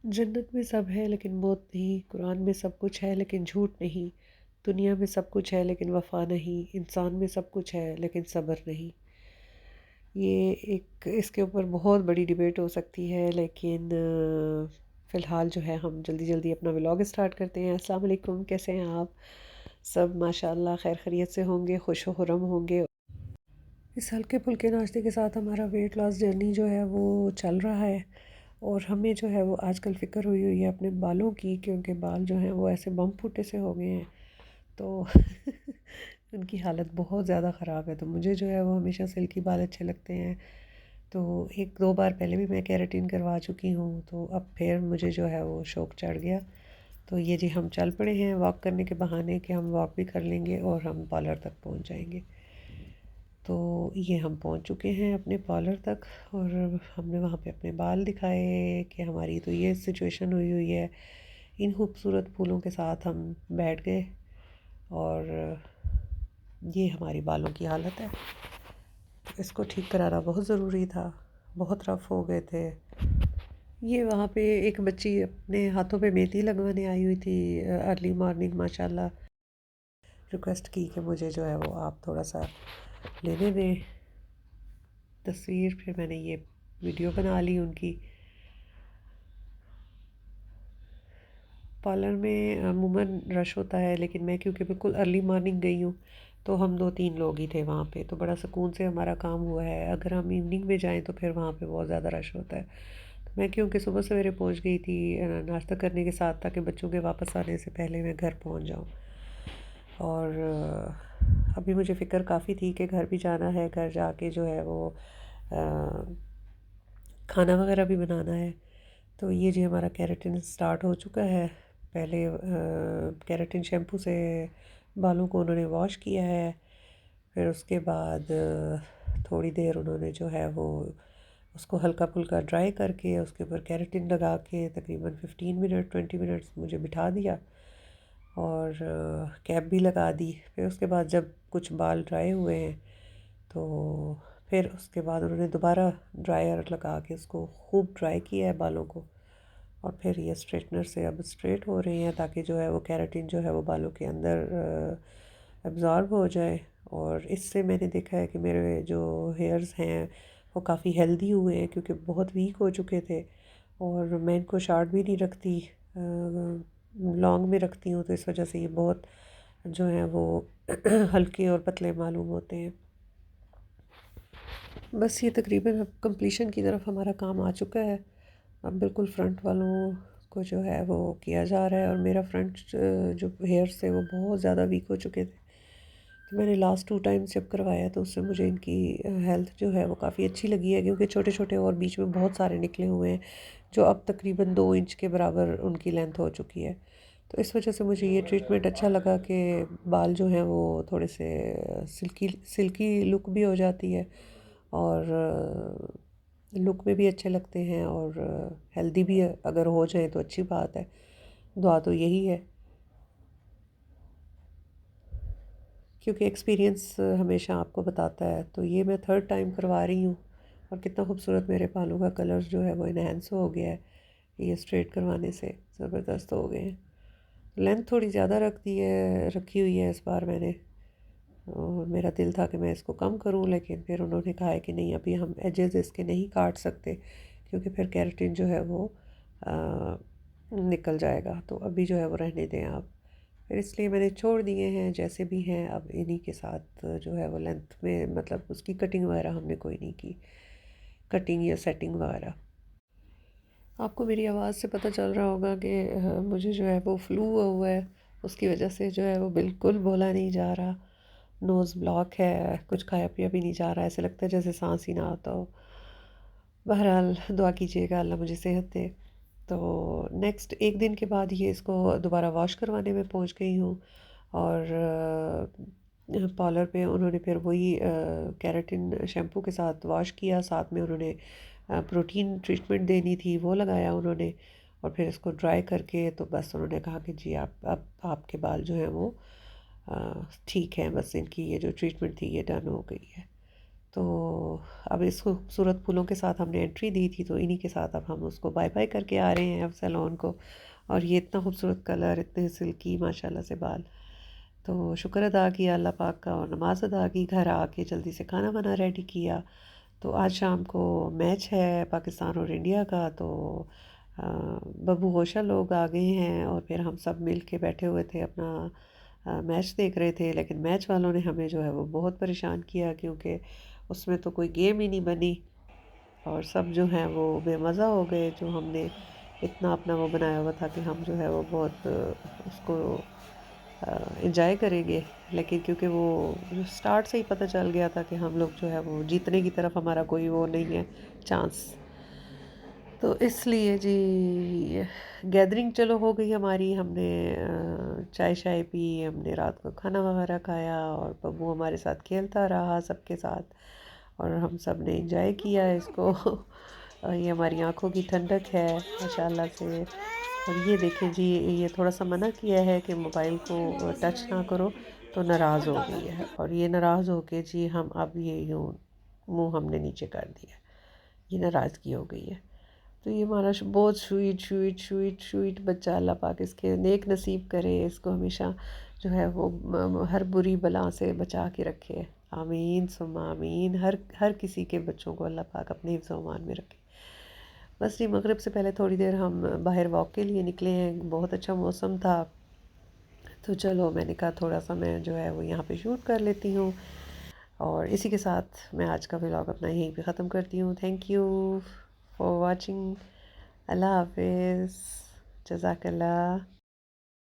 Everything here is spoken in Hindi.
जन्नत में सब है लेकिन मौत नहीं, कुरान में सब कुछ है लेकिन झूठ नहीं, दुनिया में सब कुछ है लेकिन वफा नहीं, इंसान में सब कुछ है लेकिन सब्र नहीं। ये एक इसके ऊपर बहुत बड़ी डिबेट हो सकती है, लेकिन फ़िलहाल जो है हम जल्दी जल्दी अपना व्लॉग स्टार्ट करते हैं। अस्सलाम वालेकुम, कैसे हैं आप सब? माशाल्लाह खैर खैरियत से होंगे, खुश खुर्रम होंगे। इस हल्के फुल्के नाश्ते के साथ हमारा वेट लॉस जर्नी जो है वो चल रहा है। और हमें जो है वो आजकल फ़िक्र हुई हुई है अपने बालों की, क्योंकि बाल जो हैं वो ऐसे बम फूटे से हो गए हैं। तो उनकी हालत बहुत ज़्यादा ख़राब है। तो मुझे जो है वो हमेशा सिल्की बाल अच्छे लगते हैं। तो एक दो बार पहले भी मैं केराटिन करवा चुकी हूँ, तो अब फिर मुझे जो है वो शौक़ चढ़ गया। तो ये जी हम चल पड़े हैं वॉक करने के बहाने कि हम वॉक भी कर लेंगे और हम पार्लर तक पहुँच जाएंगे। तो ये हम पहुंच चुके हैं अपने पार्लर तक, और हमने वहाँ पे अपने बाल दिखाए कि हमारी तो ये सिचुएशन हुई हुई है। इन खूबसूरत फूलों के साथ हम बैठ गए, और ये हमारी बालों की हालत है। तो इसको ठीक कराना बहुत ज़रूरी था, बहुत रफ़ हो गए थे। ये वहाँ पे एक बच्ची अपने हाथों पे मेहंदी लगवाने आई हुई थी अर्ली मॉर्निंग। माशाल्लाह रिक्वेस्ट की कि मुझे जो है वो आप थोड़ा सा लेने दें तस्वीर। फिर मैंने ये वीडियो बना ली उनकी। पार्लर में अमूमन रश होता है, लेकिन मैं क्योंकि बिल्कुल अर्ली मॉर्निंग गई हूँ, तो हम दो तीन लोग ही थे वहाँ पे, तो बड़ा सुकून से हमारा काम हुआ है। अगर हम इवनिंग में जाएं तो फिर वहाँ पे बहुत ज़्यादा रश होता है। तो मैं क्योंकि सुबह सवेरे पहुँच गई थी नाश्ता करने के साथ, ताकि बच्चों के वापस आने से पहले मैं घर पहुँच जाऊँ। और अभी मुझे फ़िक्र काफ़ी थी कि घर भी जाना है, घर जाके जो है वो अ, खाना वगैरह भी बनाना है। तो ये जी हमारा केराटिन स्टार्ट हो चुका है। पहले केराटिन शैम्पू से बालों को उन्होंने वॉश किया है। फिर उसके बाद थोड़ी देर उन्होंने जो है वो उसको हल्का फुल्का ड्राई करके उसके ऊपर केराटिन लगा के तकरीबन 15 मिनट 20 मिनट्स मुझे बिठा दिया, और कैप भी लगा दी। फिर उसके बाद जब कुछ बाल ड्राई हुए हैं, तो फिर उसके बाद उन्होंने दोबारा ड्रायर लगा के उसको खूब ड्राई किया है बालों को। और फिर ये स्ट्रेटनर से अब स्ट्रेट हो रही हैं, ताकि जो है वो केराटिन जो है वो बालों के अंदर एब्ज़ॉर्ब हो जाए। और इससे मैंने देखा है कि मेरे जो हेयर्स हैं वो काफ़ी हेल्दी हुए हैं, क्योंकि बहुत वीक हो चुके थे। और मैं इनको शार्ट भी नहीं रखती, लॉन्ग में रखती हूँ, तो इस वजह से ये बहुत जो है वो हल्के और पतले मालूम होते हैं। बस ये तकरीबन अब कंप्लीशन की तरफ हमारा काम आ चुका है। अब बिल्कुल फ्रंट वालों को जो है वो किया जा रहा है, और मेरा फ्रंट जो हेयर्स थे वो बहुत ज़्यादा वीक हो चुके थे। तो मैंने लास्ट 2 टाइम्स जब करवाया, तो उससे मुझे इनकी हेल्थ जो है वो काफ़ी अच्छी लगी है, क्योंकि छोटे छोटे और बीच में बहुत सारे निकले हुए हैं, जो अब तकरीबन 2 इंच के बराबर उनकी लेंथ हो चुकी है। तो इस वजह से मुझे ये ट्रीटमेंट अच्छा लगा कि बाल जो हैं वो थोड़े से सिल्की सिल्की लुक भी हो जाती है, और लुक में भी अच्छे लगते हैं, और हेल्दी भी अगर हो जाए तो अच्छी बात है। दुआ तो यही है, क्योंकि एक्सपीरियंस हमेशा आपको बताता है। तो ये मैं थर्ड टाइम करवा रही हूँ, और कितना खूबसूरत मेरे बालों का कलर जो है वो इन्हेंस हो गया है ये स्ट्रेट करवाने से। ज़बरदस्त हो गए हैं। लेंथ थोड़ी ज़्यादा रखी हुई है इस बार मैंने, और मेरा दिल था कि मैं इसको कम करूं, लेकिन फिर उन्होंने कहा है कि नहीं, अभी हम एजेस इसके नहीं काट सकते, क्योंकि फिर केराटिन जो है वो आ, निकल जाएगा। तो अभी जो है वो रहने दें आप। फिर इसलिए मैंने छोड़ दिए हैं जैसे भी हैं। अब इन्हीं के साथ जो है वो लेंथ में, मतलब उसकी कटिंग वगैरह हमने कोई नहीं की, कटिंग या सेटिंग वगैरह। आपको मेरी आवाज़ से पता चल रहा होगा कि मुझे जो है वो फ्लू हुआ है। उसकी वजह से जो है वो बिल्कुल बोला नहीं जा रहा, नोज़ ब्लॉक है, कुछ खाया पिया भी नहीं जा रहा, ऐसे लगता है जैसे सांस ही ना आता हो। बहरहाल दुआ कीजिएगा अल्लाह मुझे सेहत दे। तो नेक्स्ट एक दिन के बाद ये इसको दोबारा वॉश करवाने में पहुंच गई हूँ, और पार्लर पे उन्होंने फिर वही केराटिन शैम्पू के साथ वॉश किया, साथ में उन्होंने प्रोटीन ट्रीटमेंट देनी थी वो लगाया उन्होंने। और फिर इसको ड्राई करके तो बस उन्होंने कहा कि जी आप अब आपके बाल जो हैं वो ठीक हैं, बस इनकी ये जो ट्रीटमेंट थी ये डन हो गई है। तो अब इस खूबसूरत फूलों के साथ हमने एंट्री दी थी, तो इन्हीं के साथ अब हम उसको बाय बाय करके आ रहे हैं अब सैलून को। और ये इतना खूबसूरत कलर, इतने सिल्की माशाल्लाह से बाल। तो शुक्र अदा किया अल्लाह पाक का और नमाज अदा की, घर आके जल्दी से खाना वाना रेडी किया। तो आज शाम को मैच है पाकिस्तान और इंडिया का, तो बब्बू गोशा लोग आ गए हैं और फिर हम सब मिल के बैठे हुए थे, अपना मैच देख रहे थे। लेकिन मैच वालों ने हमें जो है वो बहुत परेशान किया, क्योंकि उसमें तो कोई गेम ही नहीं बनी और सब जो हैं वो बेमज़ा हो गए। जो हमने इतना अपना वो बनाया हुआ था कि हम जो है वो बहुत उसको इंजॉय करेंगे, लेकिन क्योंकि वो स्टार्ट से ही पता चल गया था कि हम लोग जो है वो जीतने की तरफ हमारा कोई वो नहीं है चांस। तो इसलिए जी गैदरिंग चलो हो गई हमारी, हमने चाय शाय पी, हमने रात को खाना वगैरह खाया और बब्बू हमारे साथ खेलता रहा सबके साथ, और हम सब ने इंजॉय किया इसको। और ये हमारी आंखों की ठंडक है माशाल्लाह से। और ये देखें जी, ये थोड़ा सा मना किया है कि मोबाइल को टच ना करो, तो नाराज़ हो गई है। और ये नाराज़ हो के जी हम अब ये यूँ मुंह हमने नीचे कर दिया, ये नाराज़गी हो गई है। तो ये हमारा बहुत स्वीट स्वीट स्वीट स्वीट बच्चा, अल्लाह पाक इसके नेक नसीब करे, इसको हमेशा जो है वो हर बुरी बला से बचा के रखे। आमीन सुम्मा आमीन। हर हर किसी के बच्चों को अल्लाह पाक अपने हिफ्ज़ व अमान में रखे। बस जी मगरिब से पहले थोड़ी देर हम बाहर वॉक के लिए निकले हैं, बहुत अच्छा मौसम था। तो चलो मैंने कहा थोड़ा सा मैं जो है वो यहाँ पे शूट कर लेती हूँ। और इसी के साथ मैं आज का व्लॉग अपना यहीं पे ख़त्म करती हूँ। Thank you for watching. अल्लाह हाफिज़। जज़ाकल्लाह।